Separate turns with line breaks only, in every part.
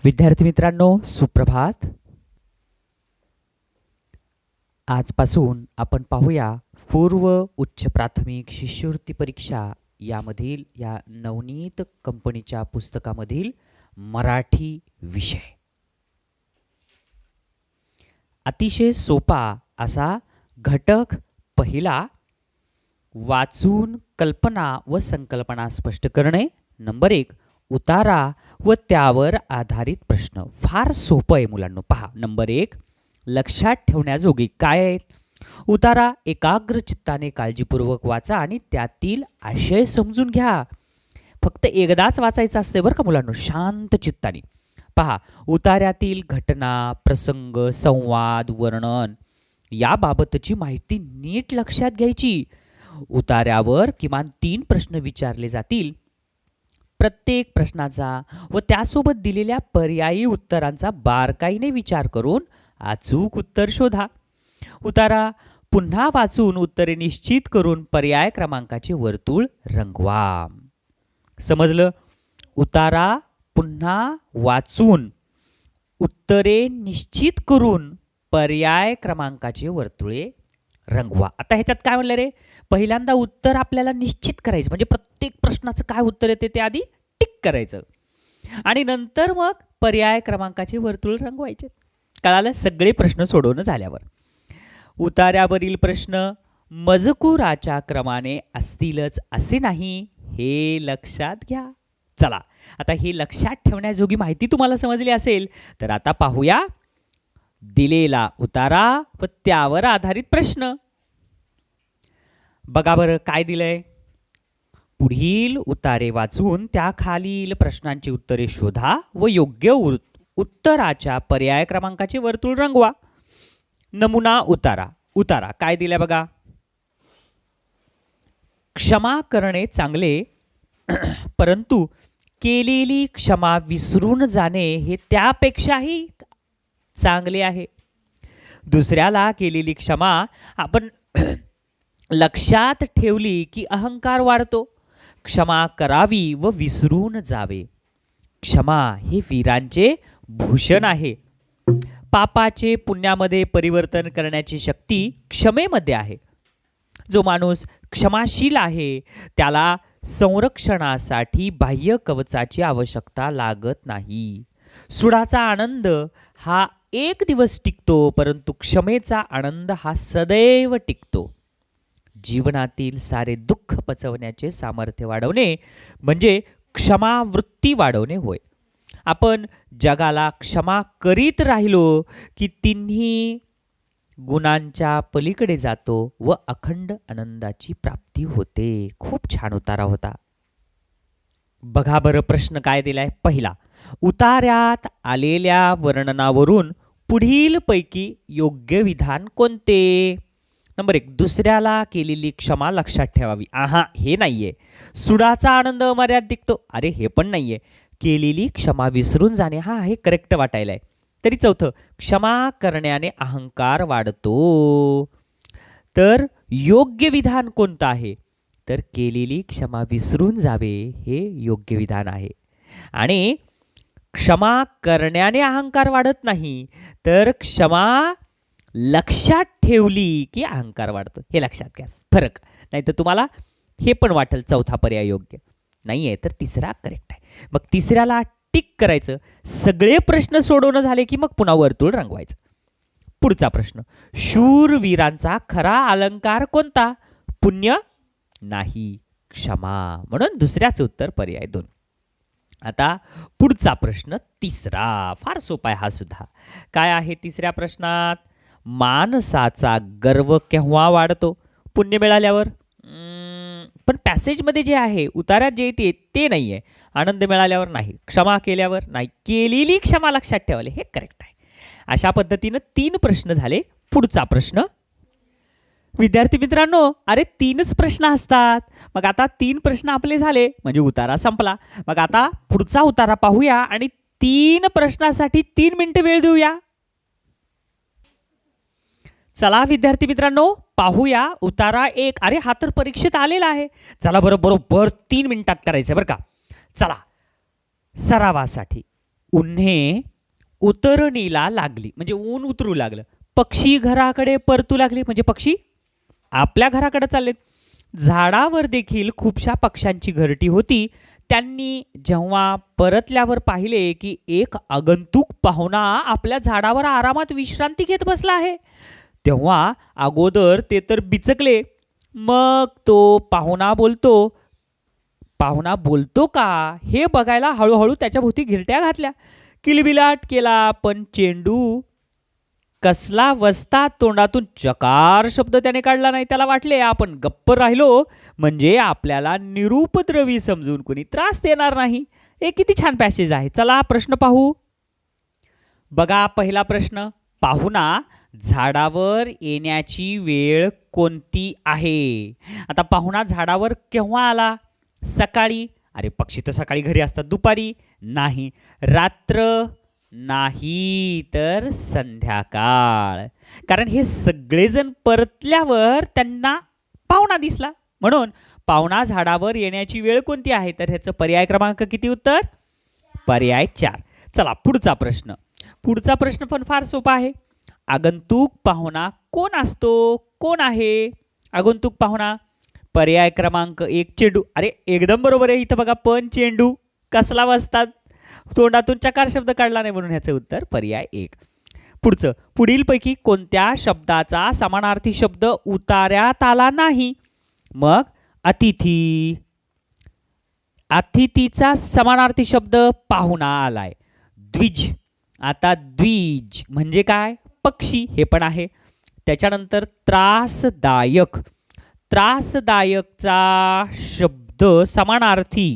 विद्यार्थी मित्रांनो, सुप्रभात. आजपासून आपण पाहूया पूर्व उच्च प्राथमिक शिष्यवृत्ती परीक्षा यामधील या नवनीत कंपनीच्या पुस्तकामधील मराठी विषय. अतिशय सोपा असा घटक पहिला, वाचून कल्पना व संकल्पना स्पष्ट करणे. नंबर 1, उतारा व त्यावर आधारित प्रश्न. फार सोपं आहे मुलांनो. पहा, नंबर 1, लक्षात ठेवण्याजोगी काय आहेत? उतारा एकाग्र चित्ताने काळजीपूर्वक वाचा आणि त्यातील आशय समजून घ्या. फक्त एकदाच वाचायचं असते बरं का मुलांनो, शांत चित्ताने. पहा, उतार्यातील घटना, प्रसंग, संवाद, वर्णन याबाबतची माहिती नीट लक्षात घ्यायची. उतार्यावर किमान 3 प्रश्न विचारले जातील. प्रत्येक प्रश्नाचा व त्यासोबत दिलेल्या पर्यायी उत्तरांचा बारकाईने विचार करून अचूक उत्तर शोधा. उतारा पुन्हा वाचून उत्तरे निश्चित करून पर्याय क्रमांकाचे वर्तुळ रंगवा. समजलं? उतारा पुन्हा वाचून उत्तरे निश्चित करून पर्याय क्रमांकाचे वर्तुळे रंगवा. आता ह्याच्यात काय म्हणलं रे? पहिल्यांदा उत्तर आपल्याला निश्चित करायचं, म्हणजे प्रत्येक प्रश्नाचं काय उत्तर येते ते आधी टिक करायचं आणि नंतर मग पर्याय क्रमांकाचे वर्तुळ रंगवायचे. कळालं? सगळे प्रश्न सोडवणं झाल्यावर उतार्यावरील प्रश्न मजकुराच्या क्रमाने असतीलच असे नाही, हे लक्षात घ्या. चला, आता ही लक्षात ठेवण्याजोगी माहिती तुम्हाला समजली असेल तर आता पाहूया दिलेला उतारा व त्यावर आधारित प्रश्न. बघा बरं काय दिलंय. पुढील उतारे वाचून त्याखालील प्रश्नांची उत्तरे शोधा व योग्य उत्तराच्या पर्याय क्रमांकाचे वर्तुळ रंगवा. नमुना उतारा. उतारा काय दिलाय बघा. क्षमा करणे चांगले, परंतु केलेली क्षमा विसरून जाणे हे त्यापेक्षाही चांगले आहे. दुसऱ्याला केलेली क्षमा आपण लक्षात ठेवली की अहंकार वाढतो. क्षमा करावी व विसरून जावे. क्षमा हे वीरांचे भूषण आहे. पापाचे पुण्यामध्ये परिवर्तन करण्याची शक्ती क्षमेमध्ये आहे. जो माणूस क्षमाशील आहे त्याला संरक्षणासाठी बाह्य कवचाची आवश्यकता लागत नाही. सुडाचा आनंद हा एक दिवस टिकतो, परंतु क्षमेचा आनंद हा सदैव टिकतो. जीवनातील सारे दुःख पचवण्याचे सामर्थ्य वाढवणे म्हणजे क्षमावृत्ती वाढवणे होय. आपण जगाला क्षमा करीत राहिलो की तिन्ही गुणांच्या पलीकडे जातो व अखंड आनंदाची प्राप्ती होते. खूप छान उतारा होता. बघा बरं प्रश्न काय दिलाय. पहिला, उतार्यात आलेल्या वर्णनावरून पुढील पैकी योग्य विधान कोणते? नंबर 1, दुसऱ्याला केलेली क्षमा लक्षात ठेवावी. हे नाहीये. सुडाचा आनंद अमर्याद टिकतो. अरे हे पण नाहीये. केलेली क्षमा विसरून जाणे, हे करेक्ट वाटायलाय. तरी चौथं, क्षमा करण्याने अहंकार वाढतो. तर योग्य विधान कोणतं आहे? तर केलेली क्षमा विसरून जावे हे योग्य विधान आहे. आणि क्षमा करण्याने अहंकार वाढत नाही, तर क्षमा लक्षात ठेवली की अहंकार वाढतो. हे लक्षात घ्या. फरक नाही तर तुम्हाला हे पण वाटेल चौथा पर्याय योग्य नाही आहे, तर तिसरा करेक्ट आहे. मग तिसऱ्याला टिक करायचं. सगळे प्रश्न सोडवणं झाले की मग पुन्हा वर्तुळ रंगवायचं. पुढचा प्रश्न, शूरवीरांचा खरा अलंकार कोणता? पुण्य नाही, क्षमा. म्हणून दुसऱ्याचं उत्तर पर्याय 2. आता पुढचा प्रश्न तिसरा, फार सोपा आहे हा सुद्धा. काय आहे तिसऱ्या प्रश्नात? माणसाचा गर्व केव्हा वाढतो? पुण्य मिळाल्यावर. पण पॅसेजमध्ये जे आहे, उतार्यात जे येते ते नाही आहे. आनंद मिळाल्यावर नाही, क्षमा केल्यावर नाही, केलेली क्षमा लक्षात ठेवाले हे करेक्ट आहे. अशा पद्धतीनं 3 प्रश्न झाले. पुढचा प्रश्न, विद्यार्थी मित्रांनो, अरे 3च प्रश्न असतात. मग आता 3 प्रश्न आपले झाले म्हणजे उतारा संपला. मग आता पुढचा उतारा पाहूया आणि 3 प्रश्नासाठी 3 मिनिटं वेळ देऊया. चला विद्यार्थी मित्रांनो, पाहूया उतारा 1. अरे हा तर परीक्षेत आलेला आहे. चला बरोबर 3 मिनिटात करायचं बरं का. चला, सरावासाठी उन्हे उतरणीला लागली म्हणजे ऊन उतरू लागलं. पक्षी घराकडे परतू लागले म्हणजे पक्षी आपल्या घराकडे चाललेत. झाडावर देखील खूपशा पक्ष्यांची घरटी होती. त्यांनी जेव्हा परतल्यावर पाहिले की एक आगंतुक पाहुणा आपल्या झाडावर आरामात विश्रांती घेत बसला आहे, तेव्हा अगोदर ते तर बिचकले. मग तो पाहुणा बोलतो का हे बघायला हळूहळू त्याच्या भोवती घिरट्या घातल्या, किलबिलाट केला, पण चेंडू कसला वसता तोंडातून चकार शब्द त्याने काढला नाही. त्याला वाटले आपण गप्प राहिलो म्हणजे आपल्याला निरुपद्रवी समजून कोणी त्रास देणार नाही. हे किती छान पॅसेज आहे. चला प्रश्न पाहू. बघा पहिला प्रश्न, पाहुणा झाडावर येण्याची वेळ कोणती आहे? आता पाहुणा झाडावर केव्हा आला? सकाळी. अरे पक्षी तर सकाळी घरी असतात. दुपारी नाही. रात्र नाही, तर संध्याकाळ. कारण हे सगळेजण परतल्यावर त्यांना पाहुणा दिसला, म्हणून पाहुणा झाडावर येण्याची वेळ कोणती आहे? तर ह्याचं पर्याय क्रमांक किती उत्तर? पर्याय 4. चला पुढचा प्रश्न. पुढचा प्रश्न पण फार सोपा आहे. आगंतुक पाहुणा कोण असतो? कोण आहे आगंतुक पाहुणा? पर्याय क्रमांक 1 चेंडू. अरे एकदम बरोबर आहे. इथं बघा पण चेंडू कसला वाजतात, तोंडातून चकार शब्द काढला नाही, म्हणून ह्याचं उत्तर पर्याय 1. पुढचं, पुढीलपैकी कोणत्या शब्दाचा समानार्थी शब्द उतार्यात आला नाही? मग अतिथी. अतिथीचा समानार्थी शब्द पाहुणा आलाय. द्विज. आता द्विज म्हणजे काय? पक्षी, हे पण आहे. त्याच्यानंतर त्रासदायक. त्रासदायकचा शब्द समानार्थी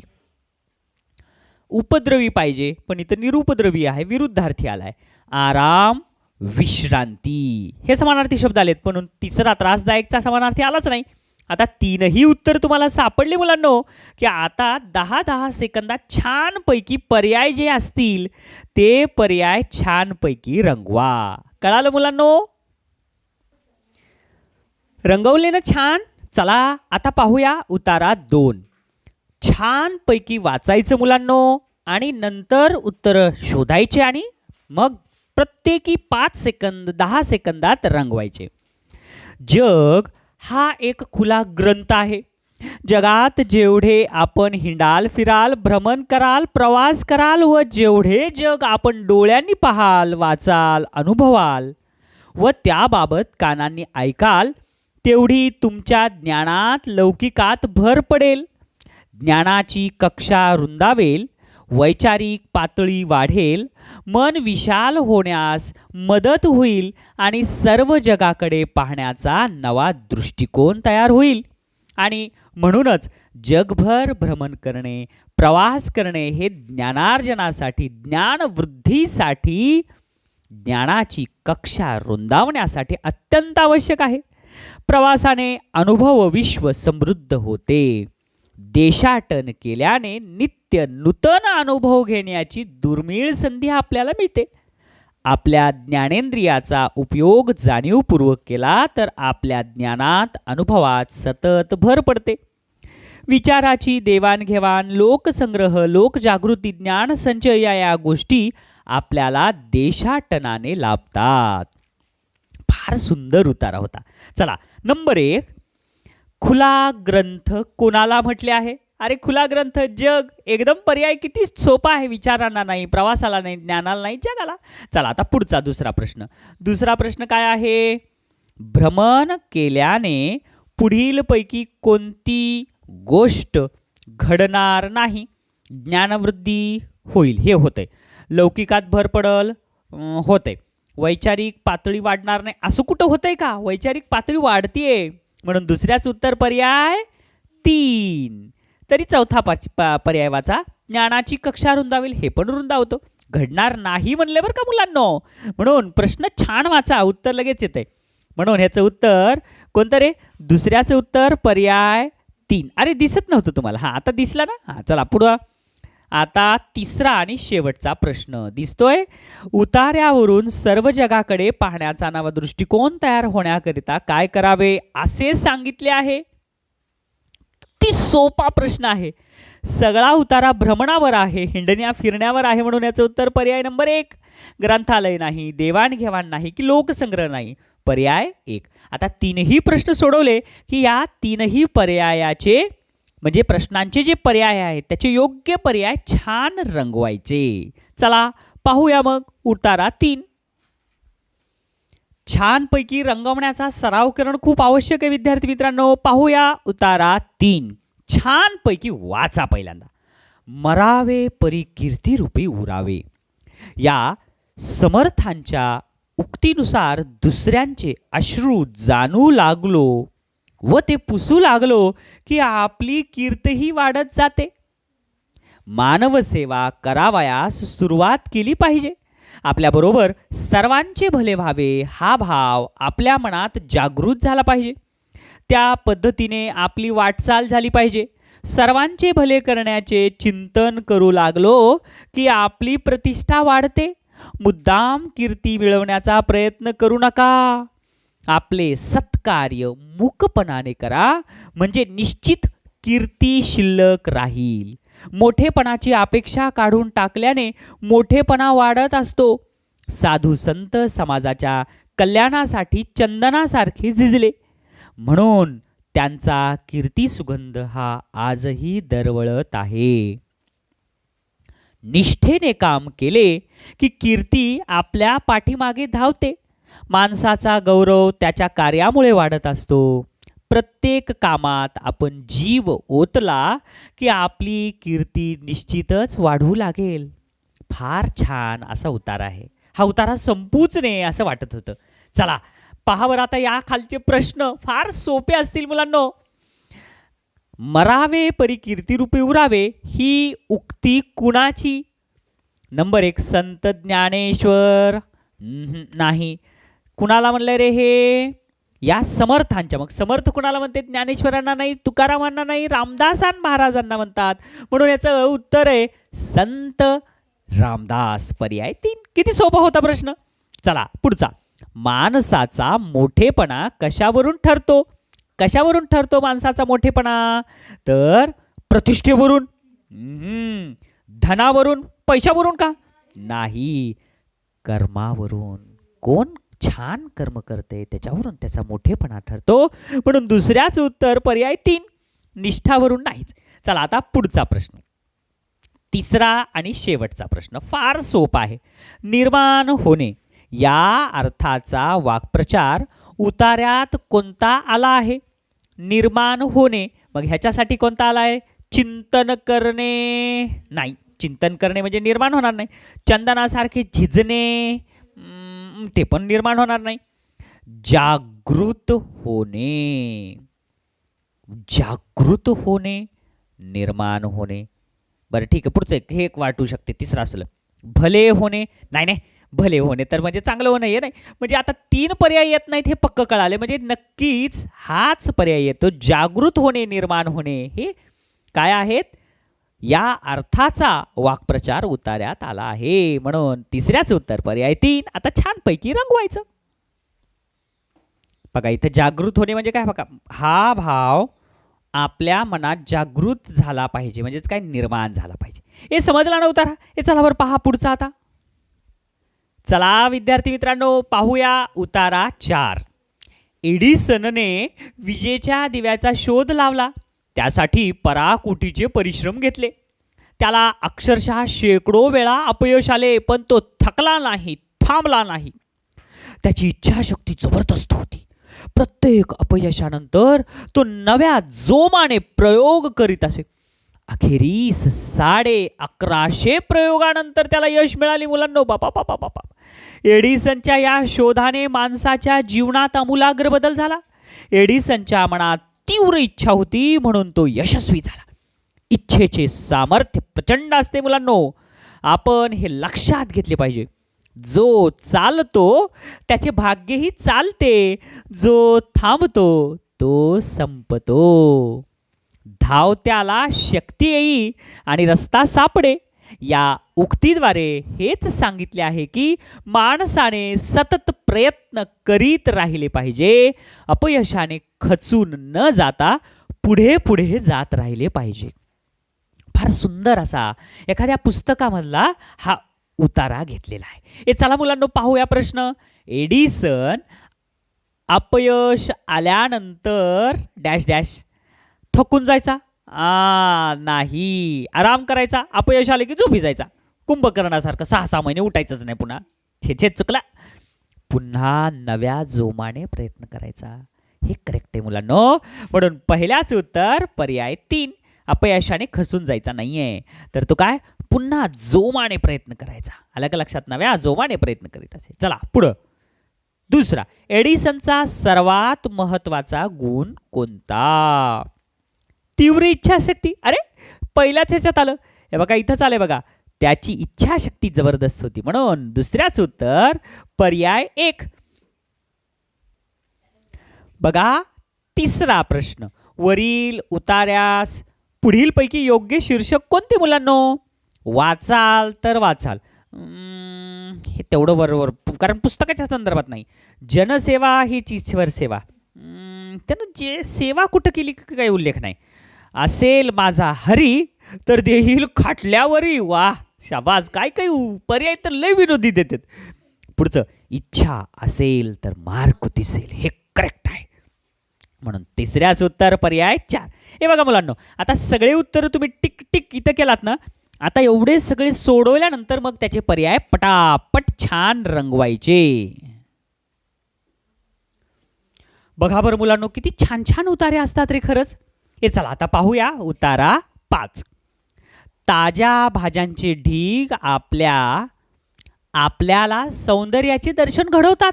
उपद्रवी पाहिजे, पण इथं निरुपद्रवी आहे, विरुद्धार्थी आलाय. आराम, विश्रांती हे समानार्थी शब्द आलेत, म्हणून तिसरा त्रासदायकचा समानार्थी आलाच नाही. आता तीनही उत्तर तुम्हाला सापडले मुलांनो, की आता 10-10 सेकंदात छानपैकी पर्याय जे असतील ते पर्याय छानपैकी रंगवा. कळालं मुलांनो? रंगवले ना छान? चला आता पाहूया उतारा 2. छानपैकी वाचायचं मुलांनो आणि नंतर उत्तर शोधायचे आणि मग प्रत्येकी 5 सेकंद 10 सेकंदात रंगवायचे. जग हा एक खुला ग्रंथ आहे. जगात जेवढे आपण हिंडाल फिराल, भ्रमण कराल, प्रवास कराल व जेवढे जग आपण डोळ्यांनी पाहाल, वाचाल, अनुभवाल व त्याबाबत कानांनी ऐकाल, तेवढी तुमच्या ज्ञानात लौकिकात भर पडेल. ज्ञानाची कक्षा रुंदावेल, वैचारिक पातळी वाढेल, मन विशाल होण्यास मदत होईल आणि सर्व जगाकडे पाहण्याचा नवा दृष्टिकोन तयार होईल. आणि म्हणूनच जगभर भ्रमण करणे, प्रवास करणे हे ज्ञानार्जनासाठी, ज्ञानवृद्धीसाठी, ज्ञानाची कक्षा रुंदावण्यासाठी अत्यंत आवश्यक आहे. प्रवासाने अनुभव विश्व समृद्ध होते. देशाटन केल्याने नित्य नूतन अनुभव घेण्याची दुर्मिळ संधी आपल्याला मिळते. आपल्या ज्ञानेंद्रियाचा उपयोग जाणीवपूर्वक केला तर आपल्या ज्ञानात, अनुभवात सतत भर पडते. विचाराची देवाणघेवाण, लोकसंग्रह, लोकजागृती, ज्ञानसंचय या गोष्टी आपल्याला देशाटनाने लाभतात. फार सुंदर उतारा होता. चला नंबर 1, खुला ग्रंथ कोणाला म्हटले आहे? अरे खुला ग्रंथ जग. एकदम पर्याय किती सोपा आहे. विचारांना नाही, प्रवासाला नाही, ज्ञानाला नाही, जगाला. चला आता पुढचा दुसरा प्रश्न. दुसरा प्रश्न काय आहे? भ्रमण केल्याने पुढीलपैकी कोणती गोष्ट घडणार नाही? ज्ञानवृद्धी होईल, हे होतंय. लौकिकात भर पडल, होतंय. वैचारिक पातळी वाढणार नाही, असं कुठं होतंय का? वैचारिक पातळी वाढतीये, म्हणून दुसऱ्याच उत्तर पर्याय 3. तरी चौथा पर्याय वाचा. ज्ञानाची कक्षा रुंदावेल, हे पण रुंदावतो. घडणार नाही म्हणले बरं का मुलांनो, म्हणून प्रश्न छान वाचा, उत्तर लगेच येते. म्हणून ह्याचं उत्तर कोणतं रे? दुसऱ्याचं उत्तर पर्याय 3. अरे दिसत नव्हतं तुम्हाला? हां आता दिसला ना? हां चला पुढं. आता तिसरा आणि शेवटचा प्रश्न दिसतोय. उतार्यावरून सर्व जगाकडे पाहण्याचा नवा दृष्टिकोन तयार होण्याकरिता काय करावे असे सांगितले आहे? ती सोपा प्रश्न आहे. सगळा उतारा भ्रमणावर आहे, हिंडण्या फिरण्यावर आहे, म्हणून याचं उत्तर पर्याय नंबर 1. ग्रंथालय नाही, देवाणघेवाण नाही की लोकसंग्रह नाही, पर्याय 1. आता तीनही प्रश्न सोडवले की या तीनही पर्यायाचे म्हणजे प्रश्नांचे जे पर्याय आहेत त्याचे योग्य पर्याय छान रंगवायचे. चला पाहूया मग उतारा 3. छानपैकी रंगवण्याचा सराव करणं खूप आवश्यक आहे विद्यार्थी मित्रांनो. पाहूया उतारा 3. छानपैकी वाचा पहिल्यांदा. मरावे परी कीर्ती रूपी उरावे. या समर्थांच्या उक्तीनुसार दुसऱ्यांचे अश्रू जाणू लागलो व ते पुसू लागलो की आपली कीर्तीही वाढत जाते. मानवसेवा करावयास सुरुवात केली पाहिजे. आपल्याबरोबर सर्वांचे भले व्हावे हा भाव आपल्या मनात जागृत झाला पाहिजे. त्या पद्धतीने आपली वाटचाल झाली पाहिजे. सर्वांचे भले करण्याचे चिंतन करू लागलो की आपली प्रतिष्ठा वाढते. मुद्दाम कीर्ती मिळवण्याचा प्रयत्न करू नका. आपले सत्कार्य मूकपणाने करा म्हणजे निश्चित कीर्ती शिल्लक राहील. मोठेपणाची अपेक्षा काढून टाकल्याने मोठेपणा वाढत असतो. साधू संत समाजाच्या कल्याणासाठी चंदनासारखे झिजले म्हणून त्यांचा कीर्ती सुगंध हा आजही दरवळत आहे. निष्ठेने काम केले की कीर्ती आपल्या पाठीमागे धावते. माणसाचा गौरव त्याच्या कार्यामुळे वाढत असतो. प्रत्येक कामात आपण जीव ओतला की आपली कीर्ती निश्चितच वाढू लागेल. फार छान असा उतारा आहे. हा उतारा संपूच नये असं वाटत होतं. चला पहावर आता या खालचे प्रश्न फार सोपे असतील मुलांनो. मरावे परी कीर्तिरूपी उरावे ही उक्ती कुणाची? नंबर 1 संत ज्ञानेश्वर. नाही. कुणाला म्हणलंय रे हे? या समर्थांच्या. मग समर्थ कुणाला म्हणते? ज्ञानेश्वरांना नाही, तुकारामांना नाही, रामदासां महाराजांना म्हणतात. म्हणून याचं उत्तर आहे संत रामदास, पर्याय 3. किती सोपा होता प्रश्न. चला पुढचा. माणसाचा मोठेपणा कशावरून ठरतो? कशावरून ठरतो माणसाचा मोठेपणा? तर प्रतिष्ठेवरून, धनावरून, पैशावरून का? नाही, कर्मावरून. कोण छान कर्म करते त्याच्यावरून त्याचा मोठेपणा ठरतो. म्हणून दुसऱ्याच उत्तर पर्याय 3, निष्ठावरून नाहीच. चला आता पुढचा प्रश्न. तिसरा आणि शेवटचा प्रश्न फार सोपा आहे. निर्माण होणे या अर्थाचा वाक्प्रचार उतार्यात कोणता आला आहे? निर्माण होणे. मग ह्याच्यासाठी कोणता आला आहे? चिंतन करणे. नाही, चिंतन करणे म्हणजे निर्माण होणार नाही. चंदनासारखे झिजणे ते पण निर्माण होणार नाही. जागृत होणे. जागृत होणे, निर्माण होणे. बरं ठीक आहे, पुढचं हे एक वाटू शकते. तिसरं असलं भले होणे. नाही नाही, भले होणे तर म्हणजे चांगलं होणं हे नाही. म्हणजे आता 3 पर्याय येत नाहीत हे पक्क कळाले. म्हणजे नक्कीच हाच पर्याय येतो. जागृत होणे, निर्माण होणे हे काय आहेत? या अर्थाचा वाक्प्रचार उतार्यात आला आहे. म्हणून तिसऱ्याच उत्तर पर्याय 3. आता छानपैकी रंगवायचं. बघा इथं जागृत होणे म्हणजे काय? बघा हा भाव आपल्या मनात जागृत झाला पाहिजे, म्हणजेच काय निर्माण झाला पाहिजे. हे समजला ना उतारा? हे चला बरं पहा पुढचा आता. चला विद्यार्थी मित्रांनो पाहूया उतारा 4. एडिसनने विजेच्या दिव्याचा शोध लावला. त्यासाठी पराकोटीचे परिश्रम घेतले. त्याला अक्षरशः शेकडो वेळा अपयश आले, पण तो थकला नाही, थांबला नाही. त्याची इच्छाशक्ती जबरदस्त होती. प्रत्येक अपयशानंतर तो नव्या जोमाने प्रयोग करीत असे. अखेरीस 1150 प्रयोगानंतर त्याला यश मिळाले मुलांनो. बापा बापा बापा. एडिसनच्या या शोधाने माणसाच्या जीवनात आमूलाग्र बदल झाला. एडिसनच्या मनात तीव्र इच्छा होती म्हणून तो यशस्वी झाला. इच्छेचे सामर्थ्य प्रचंड असते मुलांनो. आपण हे लक्षात घेतले पाहिजे. जो चालतो त्याचे भाग्यही चालते, जो थांबतो तो संपतो. धावत्याला शक्ती येई आणि रस्ता सापडे. या उक्तीद्वारे हेच सांगितले आहे की माणसाने सतत प्रयत्न करीत राहिले पाहिजे. अपयशाने खचून न जाता पुढे पुढे जात राहिले पाहिजे. फार सुंदर असा एखाद्या पुस्तकामधला हा उतारा घेतलेला आहे. हे चला मुलांनो पाहूया प्रश्न. एडिसन अपयश आल्यानंतर डॅश डॅश थकून जायचा? नाही. आराम करायचा? अपयश आले की झोपी जायचा? कुंभकर्णासारखं 6 महिने उठायचंच नाही पुन्हा? छे चुकला. पुन्हा नव्या जोमाने प्रयत्न करायचा. हे करेक्ट आहे मुलांनो. म्हणून पहिल्याच उत्तर पर्याय 3. अपयशाने खसून जायचा नाहीये, तर तो काय पुन्हा जोमाने प्रयत्न करायचा. आलं का लक्षात? नव्या जोमाने प्रयत्न करीत असे. चला पुढं. दुसरा, एडिसनचा सर्वात महत्वाचा गुण कोणता? तीव्र इच्छाशक्ती. अरे पहिल्याच ह्याच्यात आलं. हे बघा इथंच आलंय बघा. त्याची इच्छाशक्ती जबरदस्त होती, म्हणून दुसऱ्याच उत्तर पर्याय 1. बघा तिसरा प्रश्न. वरील उतार्यास पुढील पैकी योग्य शीर्षक कोणते मुलांनो? वाचाल तर वाचाल. हे तेवढं बरोबर, कारण पुस्तकाच्या संदर्भात नाही. जनसेवा ही ईश्वर सेवा. त्यानं जे सेवा कुठं केली काही उल्लेख नाही. असेल माझा हरी तर देईल खाटल्यावरी. वा शाबास. काय काय पर्याय तर लय विनोदी देतात. पुढचं, इच्छा असेल तर मार्ग दिसेल. हे करेक्ट आहे, म्हणून तिसऱ्याच उत्तर पर्याय 4. हे बघा मुलांनो, आता सगळे उत्तर तुम्ही टिक टिक इथं केलात ना. आता एवढे सगळे सोडवल्यानंतर मग त्याचे पर्याय पटापट छान रंगवायचे. बघा बरं मुलांनो, किती छान छान उतारे असतात रे खरंच. हे चला आता पाहूया उतारा 5. ताज्या भाज्यांचे ढीग आपल्याला सौंदर्याचे दर्शन घडवतात.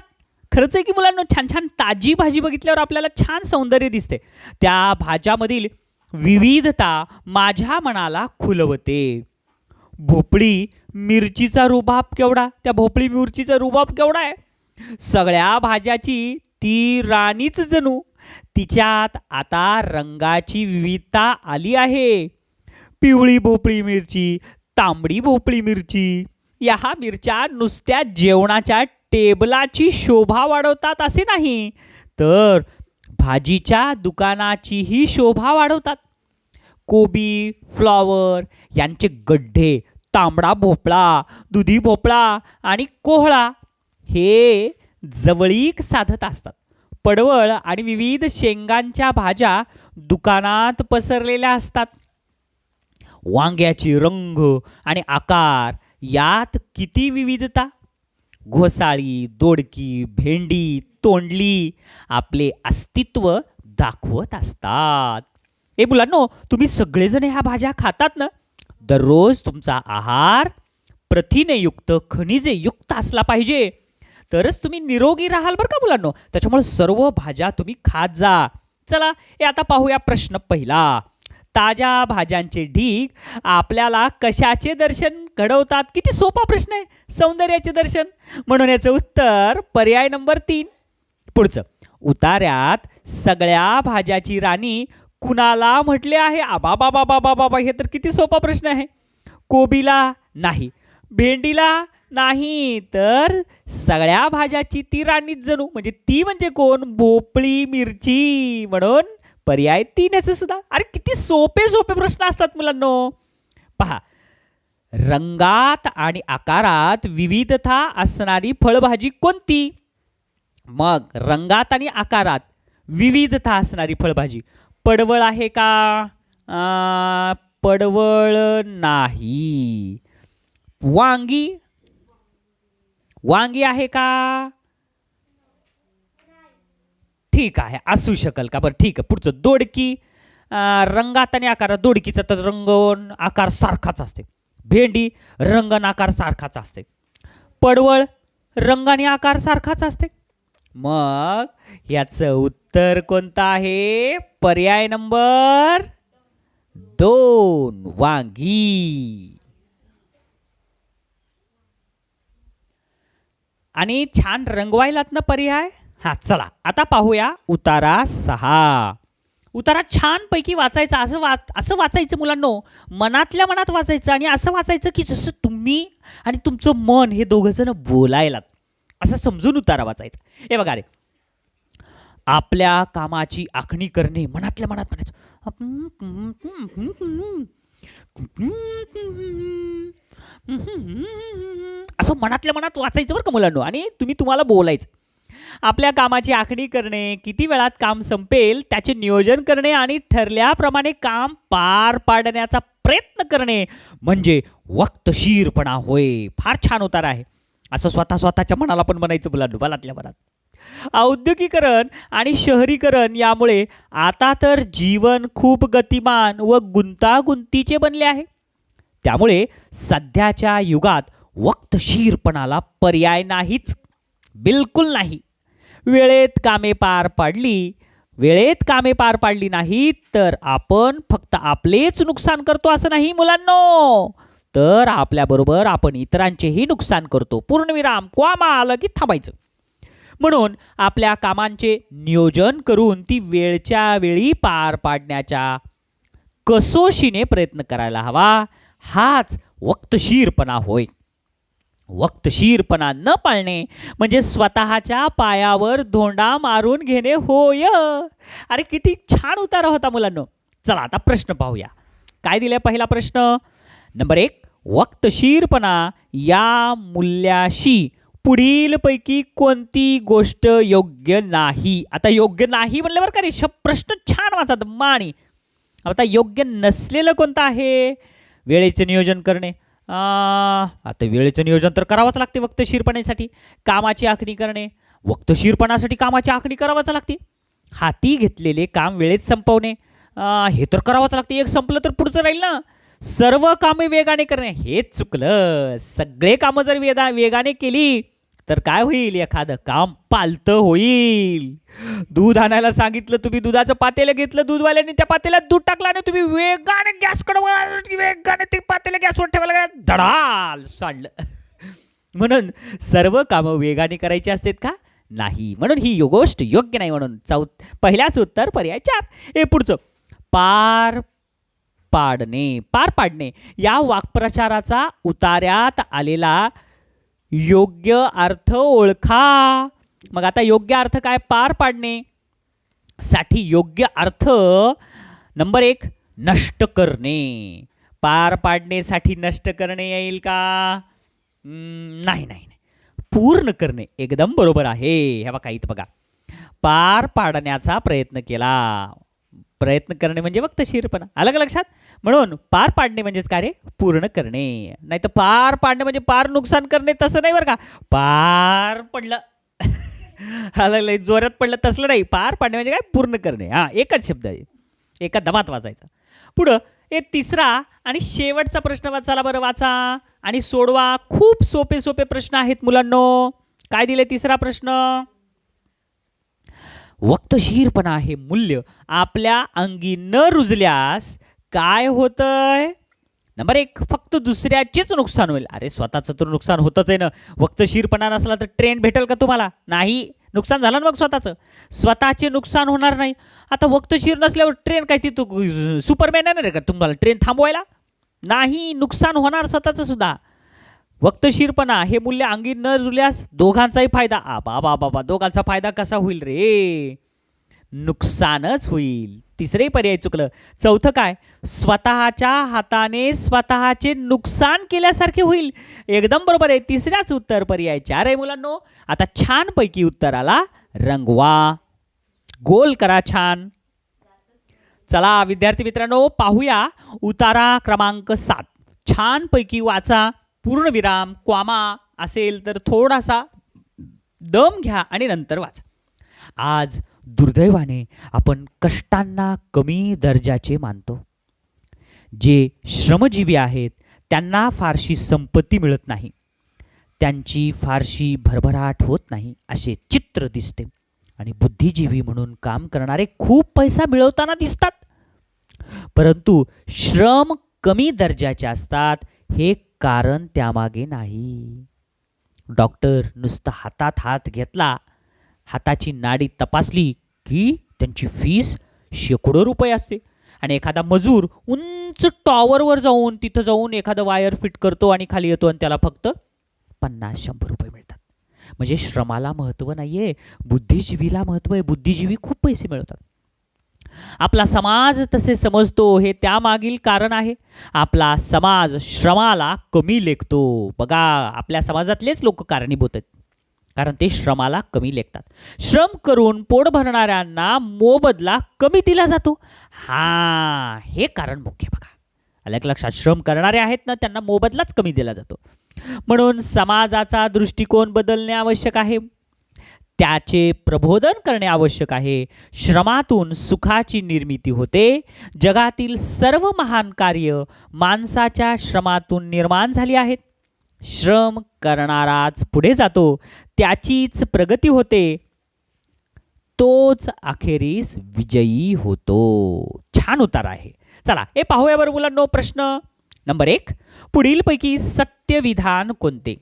खरंच आहे की मुलांनो, छान छान ताजी भाजी बघितल्यावर आपल्याला छान सौंदर्य दिसते. त्या भाज्यामधील विविधता माझ्या मनाला खुलवते. भोपळी मिरचीचा रुबाब केवढा, त्या भोपळी मिरचीचा रुबाब केवढा आहे. सगळ्या भाज्याची ती राणीच जणू. तिच्यात आता रंगाची विविधता आली आहे. पिवळी भोपळी मिरची, तांबडी भोपळी मिरची. या मिरच्या नुसत्या जेवणाच्या टेबलाची शोभा वाढवतात असे नाही, तर भाजीच्या दुकानाचीही शोभा वाढवतात. कोबी, फ्लॉवर यांचे गड्डे, तांबडा भोपळा, दुधी भोपळा आणि कोहळा हे जवळीक साधत असतात. पडवळ आणि विविध शेंगांच्या भाज्या दुकानात पसरलेल्या असतात. वांग्याची रंग आणि आकार यात किती विविधता. घोसाळी, दोडकी, भेंडी, तोंडली आपले अस्तित्व दाखवत असतात. ए मुलांनो, तुम्ही सगळेजण ह्या भाज्या खातात ना? दररोज तुमचा आहार प्रथिनेयुक्त, खनिजेयुक्त असला पाहिजे, तरच तुम्ही निरोगी राहाल बरं का मुलांनो. त्याच्यामुळे सर्व भाज्या तुम्ही खात जा. चला हे आता पाहूया प्रश्न पहिला. ताज्या भाज्यांचे ढीग आपल्याला कशाचे दर्शन घडवतात? किती सोपा प्रश्न आहे. सौंदर्याचे दर्शन, म्हणून याचं उत्तर पर्याय नंबर 3. पुढचं, उतार्यात सगळ्या भाज्याची राणी कुणाला म्हटले आहे? आबा बाबा बाबा बाबा, हे तर किती सोपा प्रश्न आहे. कोबीला नाही, भेंडीला नाही, तर सगळ्या भाज्याची ती राणीच जणू. म्हणजे ती म्हणजे कोण? भोपळी मिरची, म्हणून पर्याय 3 याचं सुद्धा. अरे किती सोपे सोपे प्रश्न असतात मुलांनो. पहा, रंगात आणि आकारात विविधता असणारी फळभाजी कोणती? मग रंगात आणि आकारात विविधता असणारी फळभाजी पडवळ आहे का? पडवळ नाही. वांगी आहे का? ठीक आहे, असू शकेल का? बरं ठीक आहे. पुढचं, दोडकी. रंगात आणि आकारात दोडकीचा तर रंग आकार सारखाच असते. भेंडी रंग आणि आकार सारखाच असते. पडवळ रंग आणि आकार सारखाच असते. मग याचं उत्तर कोणतं आहे? पर्याय नंबर 2, वांगी. आणि छान रंगवायलात ना पर्याय. हा चला आता पाहूया उतारा 6. उतारा छानपैकी वाचायचा. असं वाचायचं मुलांनो, मनातल्या मनात वाचायचं. आणि असं वाचायचं की जसं तुम्ही आणि तुमचं मन हे दोघंजण बोलायलात, असं समजून उतारा वाचायचा. हे बघा रे, आपल्या कामाची आखणी करणे, मनातल्या मनात म्हणायचं. असं मनातल्या मनात वाचायचं बरं का मुलांनो, आणि तुम्हाला बोलायचं. आपल्या कामाची आखणी करणे, किती वेळात काम संपेल त्याचे नियोजन करणे आणि ठरल्याप्रमाणे काम पार पाडण्याचा प्रयत्न करणे म्हणजे वक्तशीरपणा होय. फार छान उतार आहे. असं स्वतःच्या मनाला पण म्हणायचं मुलांनो, मनातल्या मनात. औद्योगिकरण आणि शहरीकरण यामुळे आता तर जीवन खूप गतिमान व गुंतागुंतीचे बनले आहे. त्यामुळे सध्याच्या युगात वक्तशीरपणाला पर्याय नाहीच, बिलकुल नाही. वेळेत कामे पार पाडली नाही तर आपण फक्त आपलेच नुकसान करतो असं नाही मुलांनो, तर आपल्याबरोबर आपण इतरांचेही नुकसान करतो. पूर्णविराम क्वामा आलं की थांबायचं. म्हणून आपल्या कामांचे नियोजन करून ती वेळच्या वेळी पार पाडण्याच्या कसोशीने प्रयत्न करायला हवा. हाच वक्तशीरपणा होय. वक्तशीरपणा न पाळणे म्हणजे स्वतःच्या पायावर धोंडा मारून घेणे होय. अरे किती छान उतारा होता मुलांनो. चला आता प्रश्न पाहूया. काय दिलाय पहिला प्रश्न? नंबर 1, वक्तशीरपणा या मूल्याशी पुढीलपैकी कोणती गोष्ट योग्य नाही? आता योग्य नाही म्हणलं बरं का रे, प्रश्न छान वाचा माणी. आता योग्य नसलेलं कोणतं आहे? वेळेचे नियोजन करणे. आता वेळेचं नियोजन तर करावंच लागते वक्तशीरपणासाठी. कामाची आखणी करणे, वक्तशीरपणासाठी कामाची आखणी करावंच लागते. हाती घेतलेले काम वेळेत संपवणे, हे तर करावंच लागते. एक संपलं तर पुढचं राहील ना. सर्व कामे वेगाने करणे, हेच चुकलं. सगळे कामं जर वेगाने केली तर काय होईल? एखादं काम पालतं होईल. दूध आणायला सांगितलं, तुम्ही दुधाचं पातेलं घेतलं, दूधवाल्याने त्या पातेल्यात दूध टाकलं आणि तुम्ही वेगाने वेगाने ते पातेलं गॅसवर ठेवायला धडाल सांडलं. म्हणून सर्व कामं वेगाने करायची असतात का? नाही. म्हणून ही गोष्ट योग्य नाही. म्हणून पहिल्याच उत्तर पर्याय 4. हे पुढचं, पार पाडणे या वाक्प्रचाराचा उतार्यात आलेला योग्य अर्थ ओळखा. मग आता योग्य अर्थ काय? पार पाडणे साठी योग्य अर्थ नंबर 1, नष्ट करणे. पार पाडणेसाठी नष्ट करणे येईल का? नाही. पूर्ण करणे एकदम बरोबर आहे. हे बघा इथं बघा, पार पाडण्याचा प्रयत्न केला. प्रयत्न करणे म्हणजे वक्तशीरपणा. आलं का लक्षात? म्हणून पार पाडणे म्हणजेच काय रे? पूर्ण करणे. नाही तर पार पाडणे म्हणजे पार नुकसान करणे, तसं नाही बरं का. पार पडलं आलं जोरात पडलं तसलं नाही. पार पाडणे म्हणजे काय? पूर्ण करणे. एकच शब्द आहे, एका दमात वाचायचा. पुढं हे तिसरा आणि शेवटचा प्रश्न वाचायला बरं, वाचा आणि सोडवा. खूप सोपे प्रश्न आहेत मुलांनो. काय दिले? तिसरा प्रश्न, वक्तशीरपणा हे मूल्य आपल्या अंगी न रुजल्यास काय होतंय? नंबर 1, फक्त दुसऱ्याचेच नुकसान होईल. अरे स्वतःचं तर नुकसान होतच आहे ना. वक्तशीरपणा नसला तर ट्रेन भेटेल का तुम्हाला? नाही. नुकसान झालं ना मग स्वतःचे नुकसान होणार नाही. आता वक्तशीर नसल्यावर ट्रेन काय ती सुपरमॅन येणार आहे का तुम्हाला ट्रेन थांबवायला? नाही. नुकसान होणार स्वतःचं सुद्धा. वक्तशीरपणा हे मूल्य अंगी न रुजल्यास दोघांचाही फायदा. बाबा दोघांचा फायदा कसा होईल रे? नुकसानच होईल. तिसरे पर्याय चुकलं. चौथं काय? स्वतःच्या हाताने स्वतःचे नुकसान केल्यासारखे होईल. एकदम बरोबर आहे. तिसऱ्याच उत्तर पर्याय 4 आहे मुलांनो. आता छानपैकी उत्तराला रंगवा, गोल करा छान. चला विद्यार्थी मित्रांनो, पाहूया उतारा क्रमांक 7. छानपैकी वाचा. पूर्णविराम क्वामा असेल तर थोडासा दम घ्या आणि नंतर वाचा. आज दुर्दैवाने आपण कष्टांना कमी दर्जाचे मानतो. जे श्रमजीवी आहेत त्यांना फारशी संपत्ती मिळत नाही, त्यांची फारशी भरभराट होत नाही असे चित्र दिसते. आणि बुद्धिजीवी म्हणून काम करणारे खूप पैसा मिळवताना दिसतात, परंतु श्रम कमी दर्जाचे असतात. हे कारण त्यामागे नाही. डॉक्टर नुसतं हातात हात घेतला, हाताची नाडी तपासली की त्यांची फीस शेकडो रुपये असते. आणि एखादा मजूर उंच टॉवरवर तिथं जाऊन एखादं वायर फिट करतो आणि खाली येतो आणि त्याला फक्त 50-100 रुपये मिळतात. म्हणजे श्रमाला महत्त्व नाहीये, बुद्धिजीवीला महत्त्व आहे. बुद्धिजीवी खूप पैसे मिळवतात. आपला समाज तसे समजतो हे त्यामागील कारण आहे. आपला समाज श्रमाला कमी लेखतो. बघा, आपल्या समाजातलेच लोक कारणीभूत आहेत, कारण ते श्रमाला कमी लेखतात. श्रम करून पोट भरणाऱ्यांना मोबदला कमी दिला जातो. हा, हे कारण मुख्य बघा. आलं का लक्षात? श्रम करणारे आहेत ना, त्यांना मोबदलाच कमी दिला जातो. म्हणून समाजाचा दृष्टिकोन बदलणे आवश्यक आहे. त्याचे प्रबोधन करणे आवश्यक आहे. श्रमातून सुखाची निर्मिती होते. जगातील सर्व महान कार्य माणसाच्या श्रमातून निर्माण झाली आहेत. श्रम करणाराच पुढे जातो, त्याचीच प्रगती होते, तोच अखेरीस विजयी होतो. छान उतार आहे. चला हे पाहूया बरं मुलांनो. प्रश्न नंबर 1, पुढीलपैकी सत्य विधान कोणते?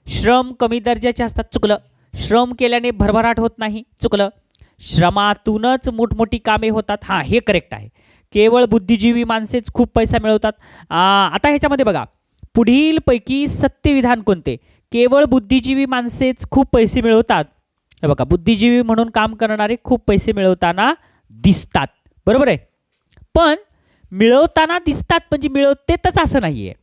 श्रम कमी दर्जाचे असतात. चुकलं. श्रम केल्याने भरभराट होत नाही. चुकलं. श्रमातूनच मोठमोठी कामे होतात. हां, हे करेक्ट आहे. केवळ बुद्धिजीवी माणसेच खूप पैसा मिळवतात. आता ह्याच्यामध्ये बघा, पुढीलपैकी सत्य विधान कोणते? केवळ बुद्धिजीवी माणसेच खूप पैसे मिळवतात. हे बघा, बुद्धिजीवी म्हणून काम करणारे खूप पैसे मिळवताना दिसतात. बरोबर आहे. पण मिळवताना दिसतात म्हणजे मिळवतेच असं नाही आहे.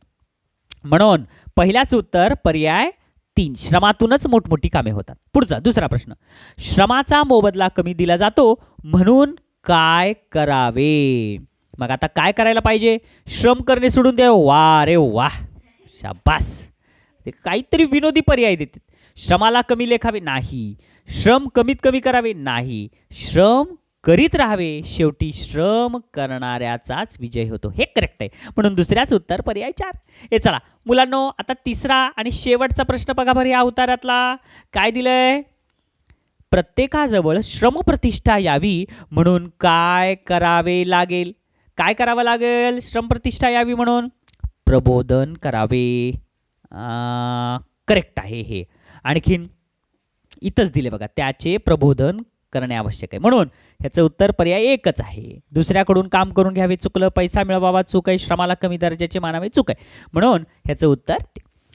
म्हणून पहिल्याच उत्तर पर्याय 3, श्रमातूनच मोठमोठी कामे होतात. पुढचा दुसरा प्रश्न, श्रमाचा मोबदला कमी दिला जातो म्हणून काय करावे? मग आता काय करायला पाहिजे? श्रम करणे सोडून द्या. वा रे वा, शाबास. ते काहीतरी विनोदी पर्याय देतात. श्रमाला कमी लेखावे नाही, श्रम कमीत कमी करावे नाही, श्रम करीत राहावे, शेवटी श्रम करणाऱ्याचाच विजय होतो. हे करेक्ट आहे. म्हणून दुसऱ्याच उत्तर पर्याय 4. हे चला मुलांनो, आता तिसरा आणि शेवटचा प्रश्न बघा बरं. या उतारातला काय दिलंय? प्रत्येकाजवळ श्रमप्रतिष्ठा यावी म्हणून काय करावे लागेल? काय करावं लागेल? श्रमप्रतिष्ठा यावी म्हणून प्रबोधन करावे. करेक्ट आहे हे. आणखीन इथंच दिले बघा, त्याचे प्रबोधन करणे आवश्यक आहे. म्हणून ह्याचं उत्तर पर्याय 1च आहे. दुसऱ्याकडून काम करून घ्यावे चुकलं, पैसा मिळवावा चूक आहे, श्रमाला कमी दर्जाचे मानावे चूक आहे. म्हणून ह्याचं उत्तर.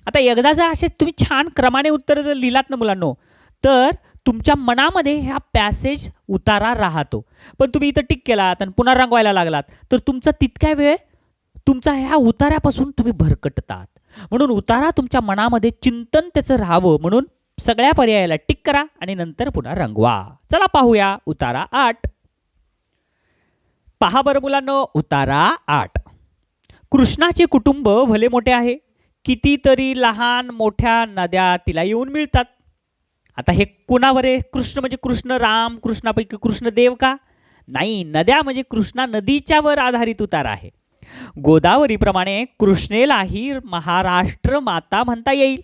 आता एकदा जर असे तुम्ही छान क्रमाने उत्तर जर लिहिलात ना मुलांनो, तर तुमच्या मनामध्ये ह्या पॅसेज उतारा राहतो. पण तुम्ही इथं टिक केलात आणि पुन्हा रंगवायला लागलात तर तुमचा तितक्या वेळ तुमचा ह्या उतार्यापासून तुम्ही भरकटतात. म्हणून उतारा तुमच्या मनामध्ये चिंतन त्याचं राहावं म्हणून सगळ्या पर्यायाला टिक करा आणि नंतर पुन्हा रंगवा. चला पाहूया उतारा 8. पहा बरं मुलांनो, उतारा 8. कृष्णाचे कुटुंब भले मोठे आहे, कितीतरी लहान मोठ्या नद्या तिला येऊन मिळतात. आता हे कुणावर आहे? कृष्ण म्हणजे कृष्ण राम, कृष्णापैकी कृष्णदेव का? नाही, नद्या म्हणजे कृष्णा नदीच्यावर आधारित उतारा आहे. गोदावरीप्रमाणे कृष्णेलाही महाराष्ट्र माता म्हणता येईल.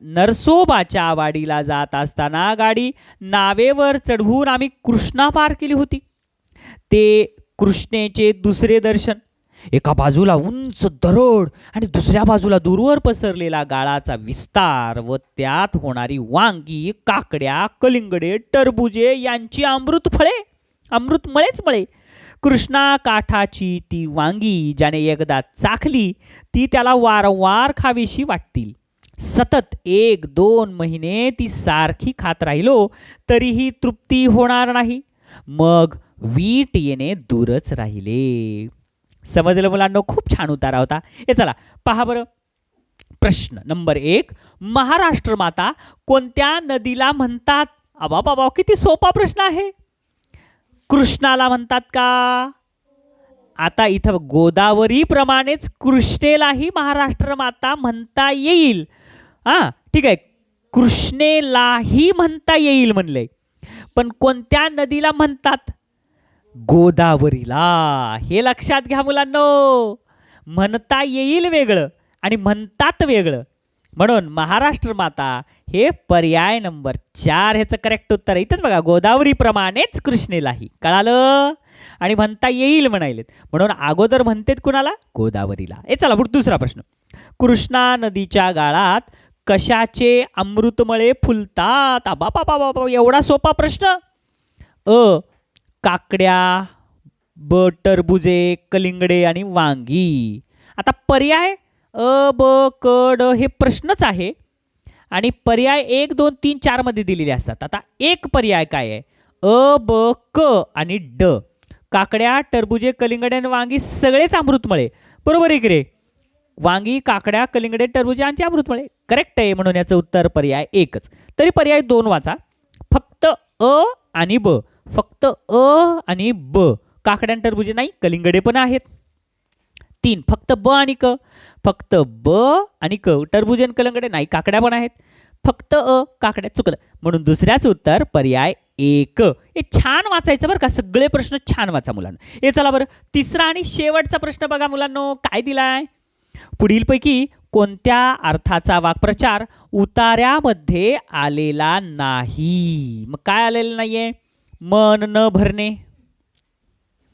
नरसोबाच्या वाडीला जात असताना गाडी नावेवर चढवून आम्ही कृष्णा पार केली होती. ते कृष्णेचे दुसरे दर्शन. एका बाजूला उंच दरड आणि दुसऱ्या बाजूला दूरवर पसरलेला गाळाचा विस्तार व त्यात होणारी वांगी, काकड्या, कलिंगडे, टरबुजे यांची अमृतमळेच मळे. कृष्णा काठाची ती वांगी ज्याने एकदा चाखली ती त्याला वारंवार खावीशी वाटतील. सतत 1-2 महिने ती सारखी खात राहिलो तरीही तृप्ती होणार नाही. मग वीट येणे दूरच राहिले. समजलं मुलांनो? खूप छान उतारा होता. हे चला पहा बरं. प्रश्न नंबर 1, महाराष्ट्र माता कोणत्या नदीला म्हणतात? बाबा किती सोपा प्रश्न आहे. कृष्णाला म्हणतात का? आता इथं गोदावरीप्रमाणेच कृष्णेलाही महाराष्ट्र माता म्हणता येईल. ठीक आहे, कृष्णेलाही म्हणता येईल म्हणले, पण कोणत्या नदीला म्हणतात? गोदावरीला. हे लक्षात घ्या मुलांनो. म्हणता येईल वेगळं आणि म्हणतात वेगळं. म्हणून महाराष्ट्र माता हे पर्याय नंबर 4 ह्याचं करेक्ट उत्तर आहे. इथंच बघा, गोदावरीप्रमाणेच कृष्णेलाही. कळालं? आणि म्हणता येईल म्हणायलेत म्हणून अगोदर म्हणतेत कुणाला? गोदावरीला. चला पुढे दुसरा प्रश्न. कृष्णा नदीच्या गाळात कशाचे अमृतमळे फुलतात? बाबा एवढा सोपा प्रश्न. काकड्या, टरबुजे, कलिंगडे आणि वांगी. आता पर्याय ब क ड हे प्रश्नच आहे आणि पर्याय 1, 2, 3, 4 मध्ये दिलेले असतात. आता एक पर्याय काय आहे? अ ब क आणि ड. काकड्या, टरबुजे, कलिंगडे आणि वांगी सगळेच अमृतमळे. बरोबर आहे की रे? वांगी, काकड्या, कलिंगडे, टरबुजे आणि अमृतमळे करेक्ट आहे, म्हणून याचं उत्तर पर्याय एकच. तरी पर्याय दोन वाचा. फक्त अ आणि ब. फक्त अ आणि ब. काकड्या आणि टरबुजे नाही, कलिंगडे पण आहेत. 3 फक्त ब आणि क. फक्त ब आणि क. टरबुजे आणि कलिंगडे नाही, काकड्या पण आहेत. फक्त अ, काकड्या चुकलं, म्हणून दुसऱ्याच उत्तर पर्याय एक. हे छान वाचायचं बरं का, सगळे प्रश्न छान वाचा मुलांनो. हे चला बरं, तिसरा आणि शेवटचा प्रश्न बघा मुलांनो, काय दिलाय? पुढीलपैकी कोणत्या अर्थाचा वाक्प्रचार उतार्यामध्ये आलेला नाही? मग काय आलेलं नाहीये? मन न भरणे.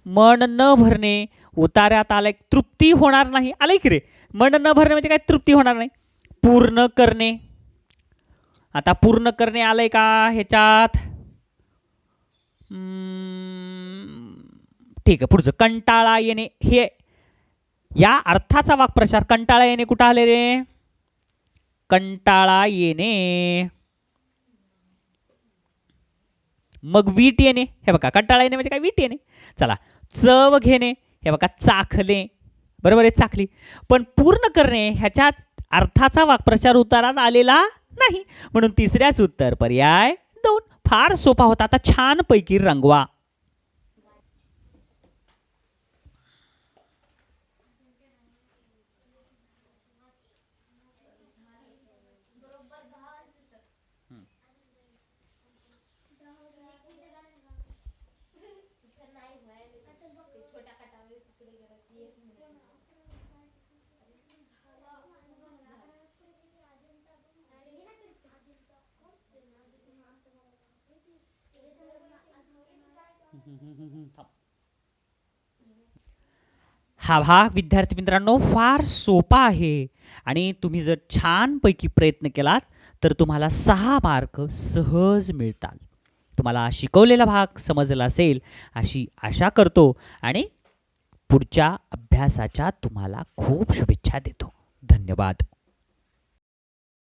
मन न भरणे उतार्यात आलाय, तृप्ती होणार नाही. आलंय की रे? मन न भरणे म्हणजे काय? तृप्ती होणार नाही. पूर्ण करणे. आता पूर्ण करणे आलंय का ह्याच्यात? ठीक आहे, पुढचं कंटाळा येणे. हे या अर्थाचा वाक्प्रचार कंटाळा येणे कुठं आले रे? कंटाळा येणे. मग वीट येणे. हे बघा, कंटाळा येणे म्हणजे काय? वीट येणे. चला, चव घेणे. हे बघा, चाखले. बरोबर आहे, चाखली. पण पूर्ण करणे ह्याच्यात अर्थाचा वाक्प्रचार उतारात आलेला नाही, म्हणून तिसऱ्याच उत्तर पर्याय 2. फार सोपा होता, आता छान पैकी रंगवा. हा भाग विद्यार्थी मित्रांनो फार सोपा आहे, आणि तुम्ही जर छानपैकी प्रयत्न केलात तर तुम्हाला 6 मार्क सहज मिळतात. तुम्हाला शिकवलेला भाग समजला असेल अशी आशा करतो, आणि पुढच्या अभ्यासाच्या तुम्हाला खूप शुभेच्छा देतो. धन्यवाद.